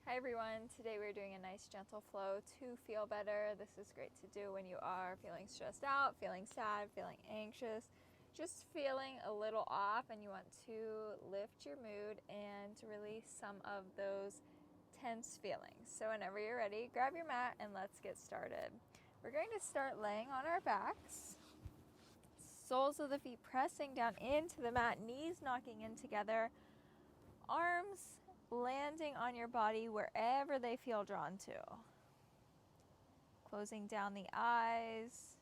Hi everyone, today we're doing a nice gentle flow to feel better. This is great to do when you are feeling stressed out, feeling sad, feeling anxious, just feeling a little off and you want to lift your mood and to release some of those tense feelings. So whenever you're ready, grab your mat and let's get started. We're going to start laying on our backs, soles of the feet pressing down into the mat, knees knocking in together, arms landing on your body wherever they feel drawn to. Closing down the eyes,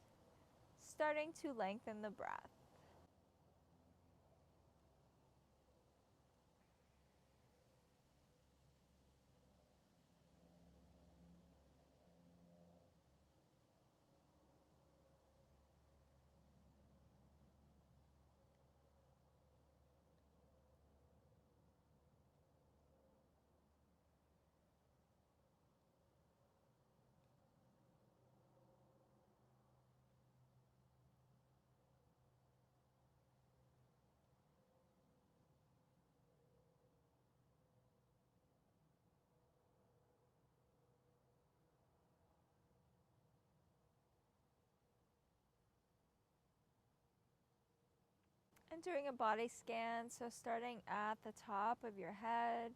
starting to lengthen the breath. And doing a body scan, so starting at the top of your head,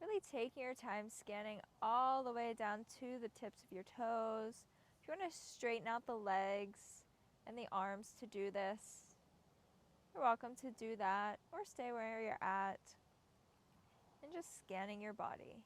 really taking your time scanning all the way down to the tips of your toes. If you want to straighten out the legs and the arms to do this, you're welcome to do that or stay where you're at and just scanning your body.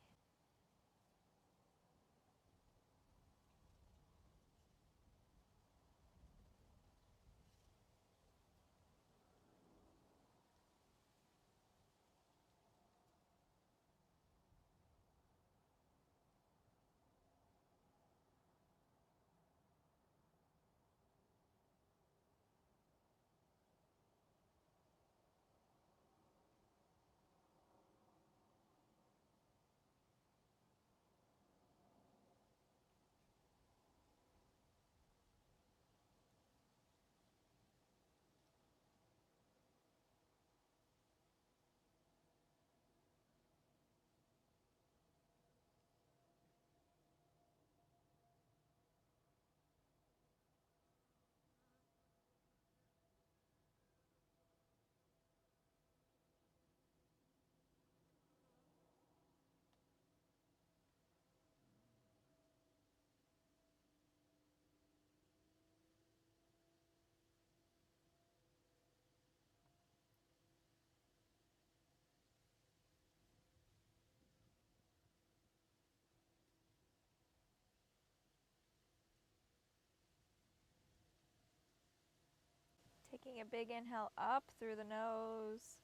Taking a big inhale up through the nose.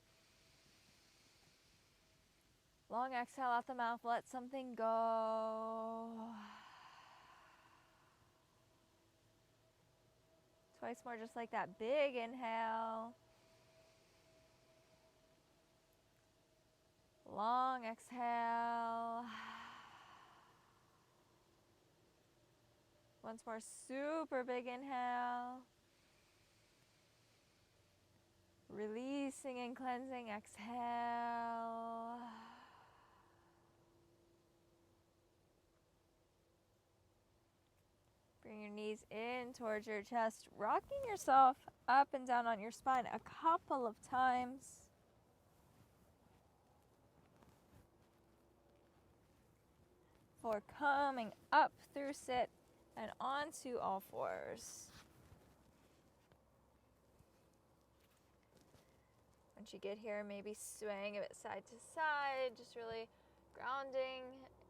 Long exhale out the mouth, let something go. Twice more, just like that. Big inhale. Long exhale. Once more, super big inhale. Releasing and cleansing, exhale. Bring your knees in towards your chest, rocking yourself up and down on your spine a couple of times. For coming up through sit and onto all fours. Once you get here, maybe swaying a bit side to side, just really grounding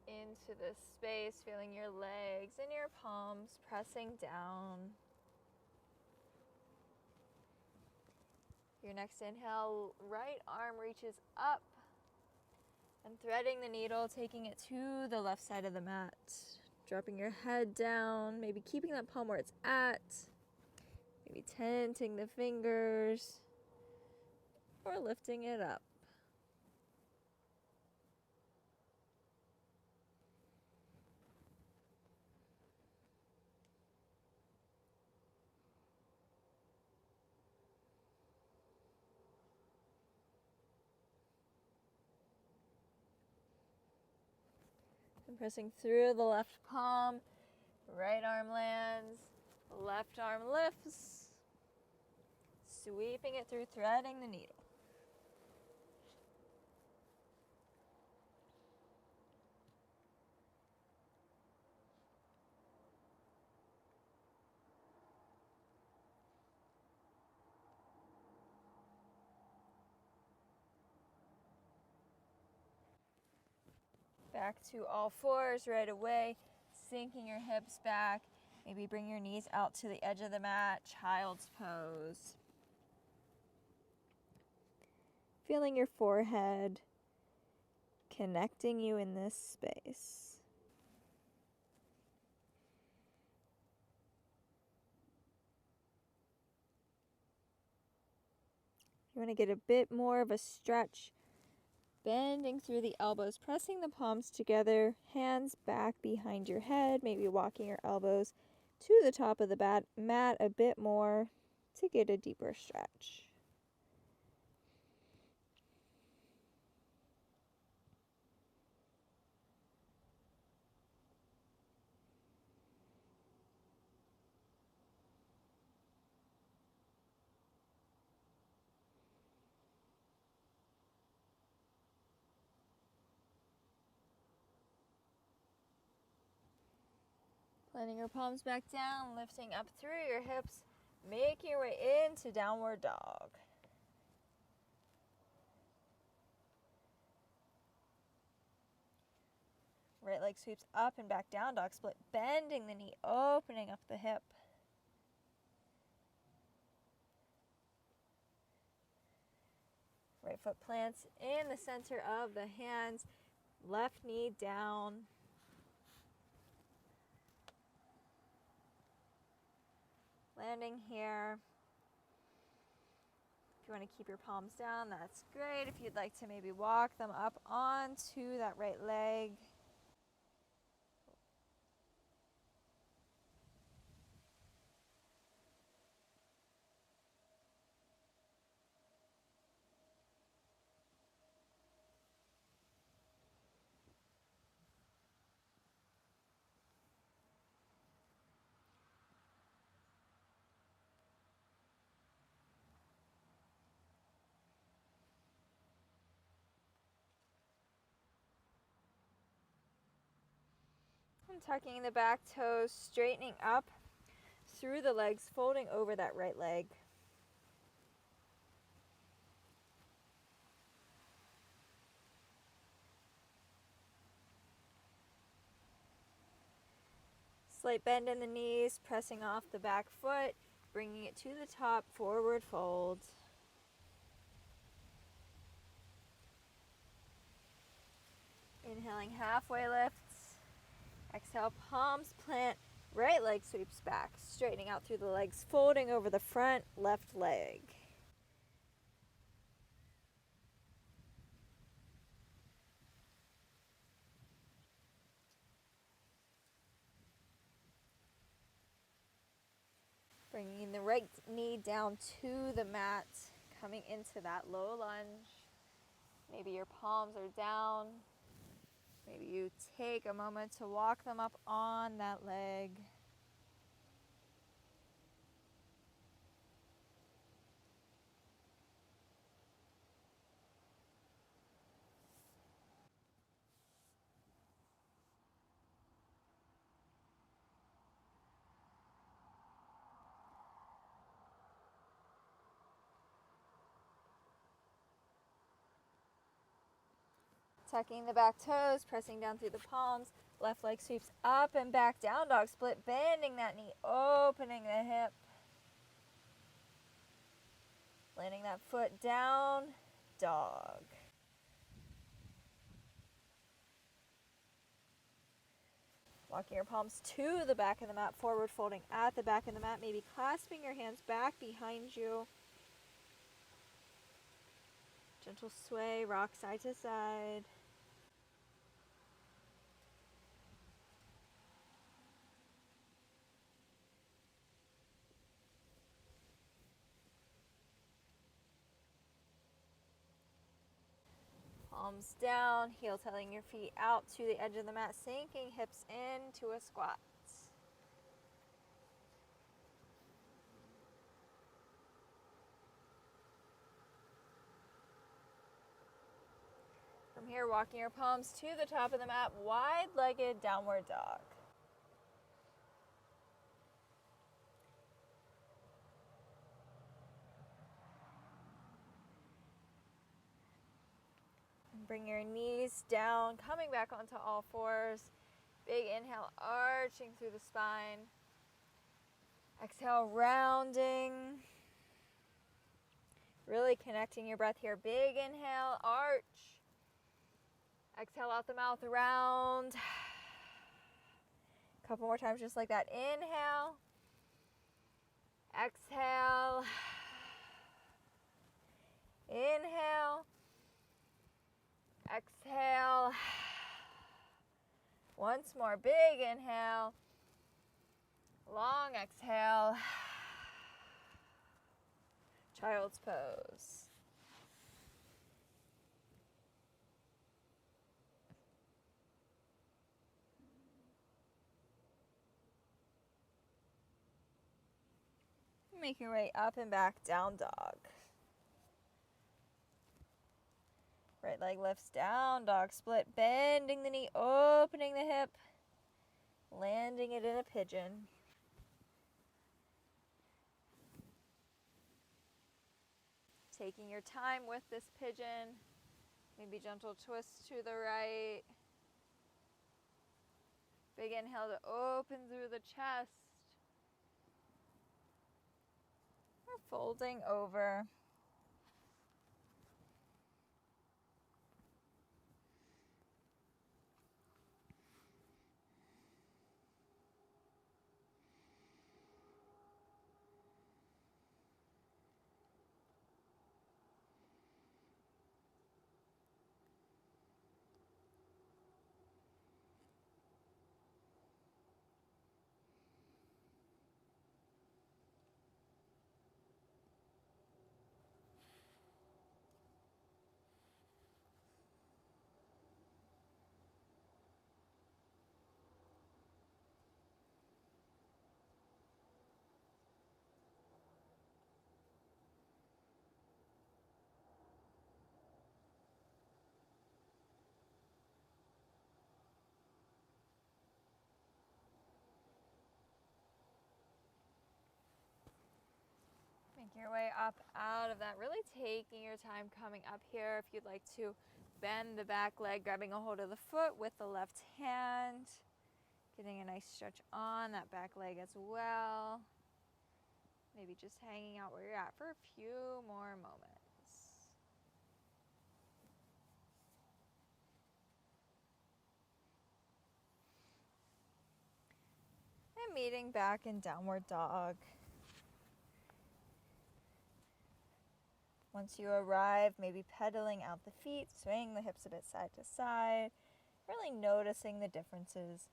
into this space, feeling your legs and your palms pressing down. Your next inhale, right arm reaches up and threading the needle, taking it to the left side of the mat. Dropping your head down, maybe keeping that palm where it's at, maybe tenting the fingers, or lifting it up. And pressing through the left palm, right arm lands, left arm lifts, sweeping it through, threading the needle. Back to all fours right away, sinking your hips back. Maybe bring your knees out to the edge of the mat, child's pose. Feeling your forehead connecting you in this space. You want to get a bit more of a stretch, bending through the elbows, pressing the palms together, hands back behind your head, maybe walking your elbows to the top of the mat a bit more to get a deeper stretch. Planting your palms back down, lifting up through your hips, making your way into downward dog. Right leg sweeps up and back down dog split, bending the knee, opening up the hip. Right foot plants in the center of the hands, left knee down. Landing here. If you want to keep your palms down, that's great. If you'd like to maybe walk them up onto that right leg. And tucking the back toes, straightening up through the legs, folding over that right leg. Slight bend in the knees, pressing off the back foot, bringing it to the top, forward fold. Inhaling, halfway lifts. Exhale, palms plant, right leg sweeps back, straightening out through the legs, folding over the front left leg. Bringing the right knee down to the mat, coming into that low lunge. Maybe your palms are down. Maybe you take a moment to walk them up on that leg. Tucking the back toes, pressing down through the palms. Left leg sweeps up and back, down dog split, bending that knee, opening the hip. Landing that foot down, dog. Walking your palms to the back of the mat, forward folding at the back of the mat, maybe clasping your hands back behind you. Gentle sway, rock side to side. palms down, heel telling your feet out to the edge of the mat, sinking hips into a squat. From here, walking your palms to the top of the mat, wide-legged downward dog. Bring your knees down, coming back onto all fours. Big inhale, arching through the spine. Exhale, rounding. Really connecting your breath here. Big inhale, arch. Exhale out the mouth, round. Couple more times just like that. Inhale. Exhale. Inhale. Exhale. Once more, big inhale. Long exhale. Child's pose. Make your way up and back, down dog. Right leg lifts, down dog split, bending the knee, opening the hip, landing it in a pigeon. Taking your time with this pigeon, maybe gentle twist to the right. Big inhale to open through the chest. Or folding over. Make your way up out of that, really taking your time coming up here. If you'd like to bend the back leg, grabbing a hold of the foot with the left hand, getting a nice stretch on that back leg as well. Maybe just hanging out where you're at for a few more moments. And meeting back in downward dog. Once you arrive, maybe pedaling out the feet, swaying the hips a bit side to side, really noticing the differences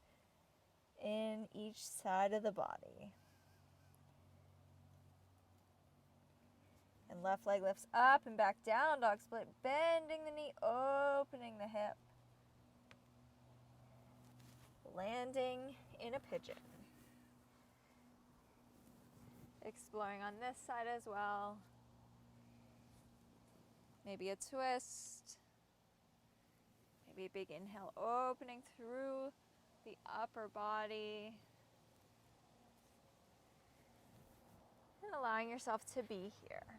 in each side of the body. And left leg lifts up and back down, dog split, bending the knee, opening the hip, landing in a pigeon. Exploring on this side as well. Maybe a twist. Maybe a big inhale, opening through the upper body. And allowing yourself to be here.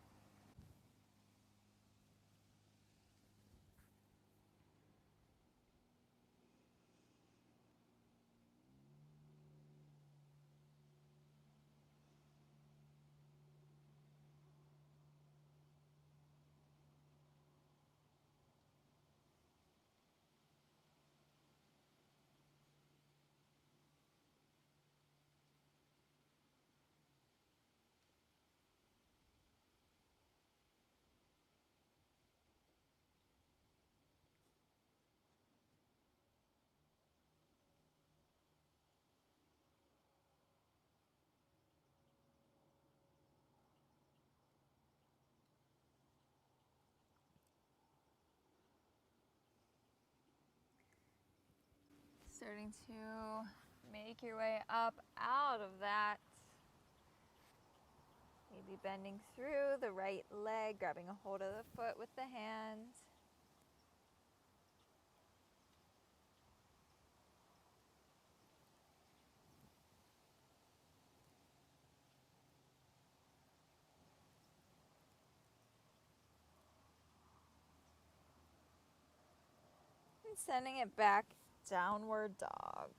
Starting to make your way up out of that. Maybe bending through the right leg, grabbing a hold of the foot with the hand. And sending it back, downward dog.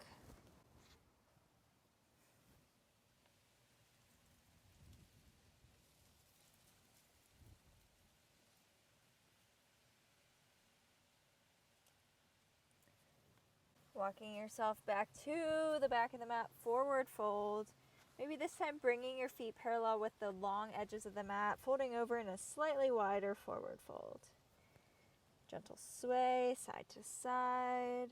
Walking yourself back to the back of the mat, forward fold. Maybe this time bringing your feet parallel with the long edges of the mat, folding over in a slightly wider forward fold. Gentle sway, side to side.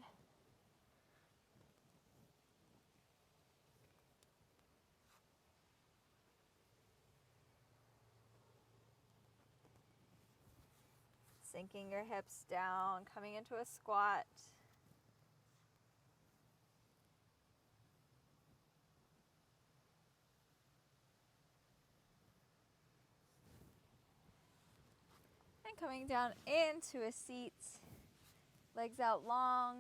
Sinking your hips down, coming into a squat. And coming down into a seat. Legs out long,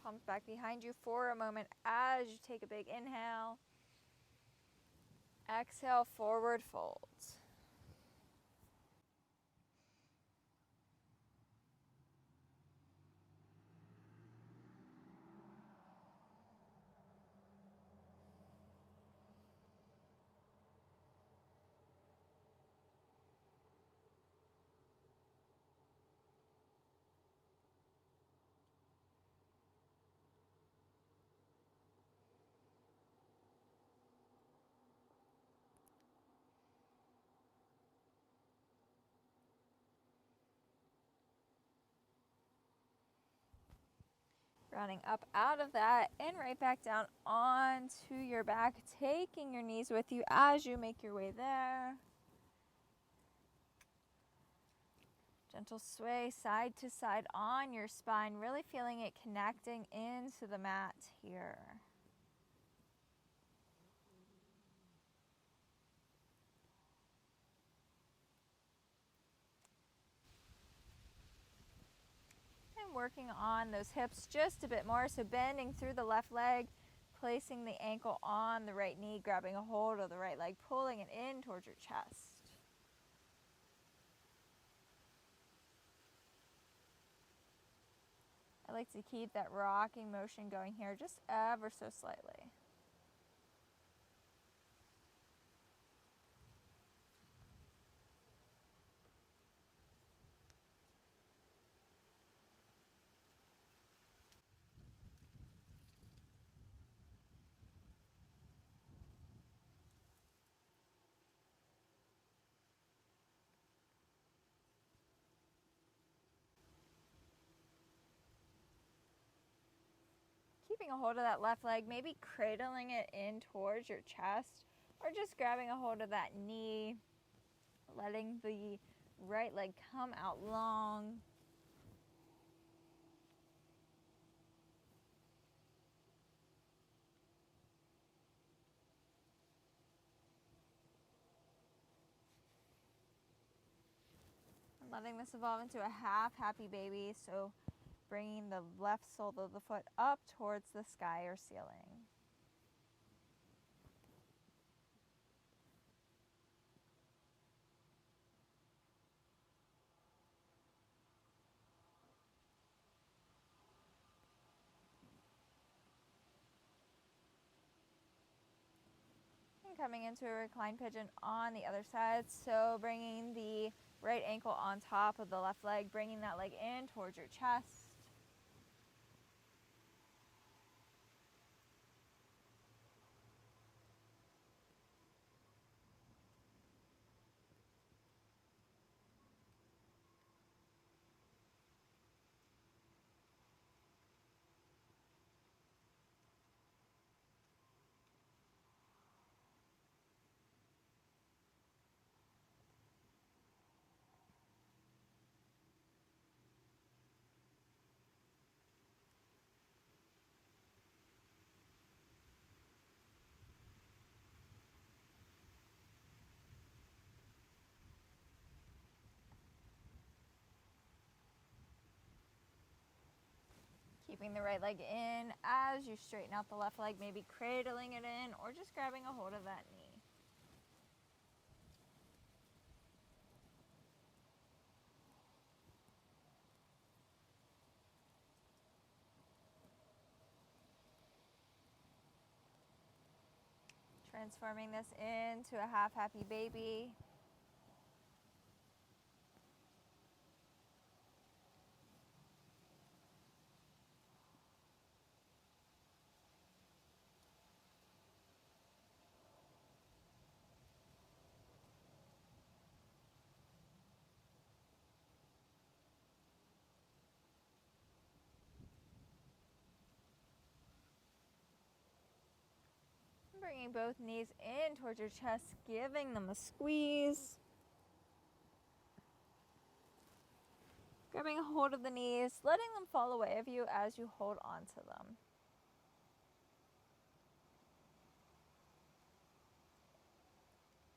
palms back behind you for a moment as you take a big inhale. Exhale, forward fold. Rounding up out of that and right back down onto your back, taking your knees with you as you make your way there. Gentle sway side to side on your spine, really feeling it connecting into the mat here. And working on those hips just a bit more, so bending through the left leg, placing the ankle on the right knee, grabbing a hold of the right leg, pulling it in towards your chest. I like to keep that rocking motion going here just ever so slightly. Keeping a hold of that left leg, maybe cradling it in towards your chest, or just grabbing a hold of that knee, letting the right leg come out long. And letting this evolve into a half happy baby, so bringing the left sole of the foot up towards the sky or ceiling. And coming into a reclined pigeon on the other side, so bringing the right ankle on top of the left leg, bringing that leg in towards your chest. keeping the right leg in as you straighten out the left leg, maybe cradling it in or just grabbing a hold of that knee. Transforming this into a half happy baby. Bringing both knees in towards your chest, giving them a squeeze. Grabbing a hold of the knees, letting them fall away of you as you hold on to them.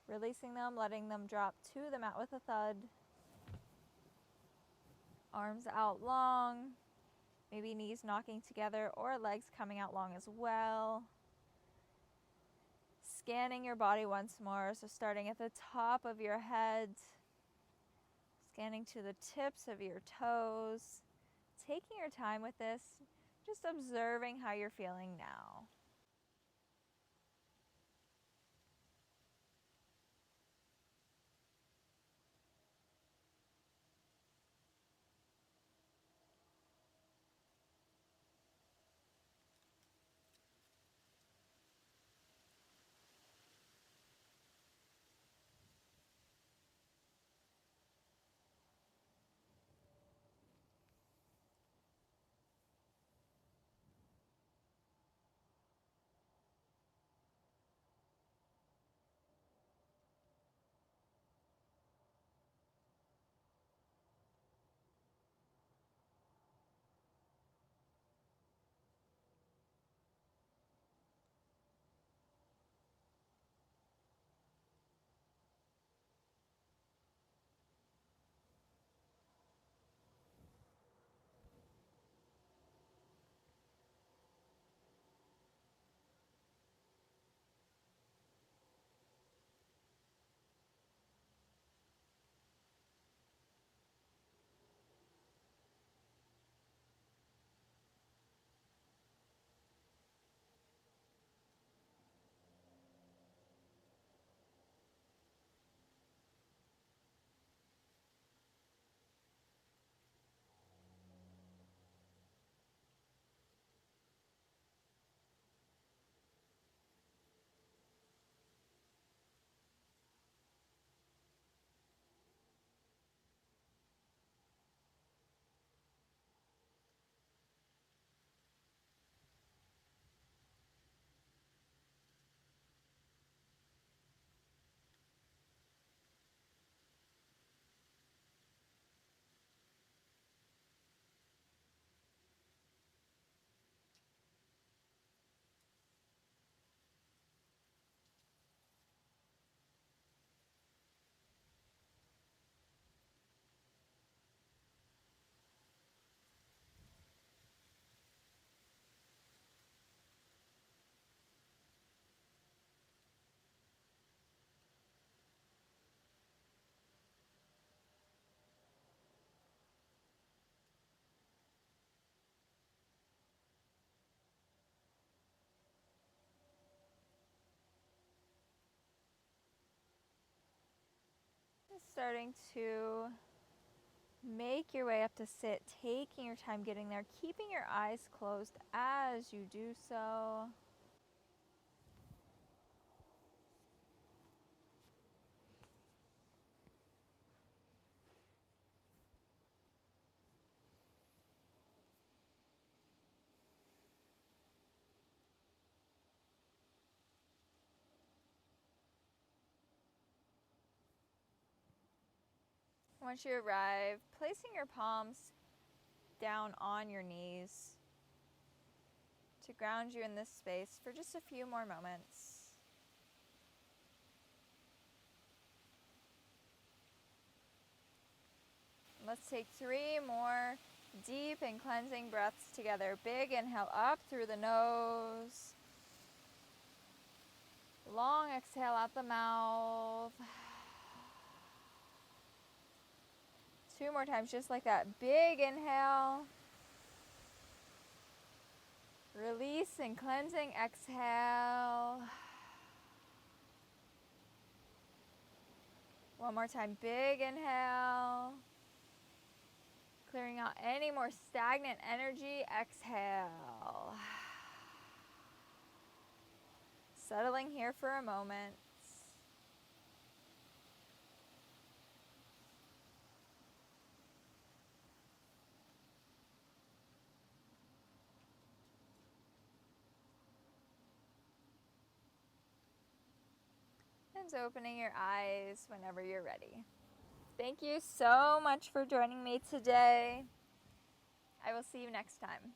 Releasing them, letting them drop to the mat with a thud. Arms out long, maybe knees knocking together or legs coming out long as well. Scanning your body once more, so starting at the top of your head, scanning to the tips of your toes, taking your time with this, just observing how you're feeling now. Starting to make your way up to sit, taking your time getting there, keeping your eyes closed as you do so. Once you arrive, placing your palms down on your knees to ground you in this space for just a few more moments. Let's take 3 more deep and cleansing breaths together. Big inhale up through the nose. Long exhale out the mouth. 2 more times, just like that. Big inhale. Release and cleansing exhale. One more time. Big inhale. Clearing out any more stagnant energy. Exhale. Settling here for a moment. And opening your eyes whenever you're ready. Thank you so much for joining me today. I will see you next time.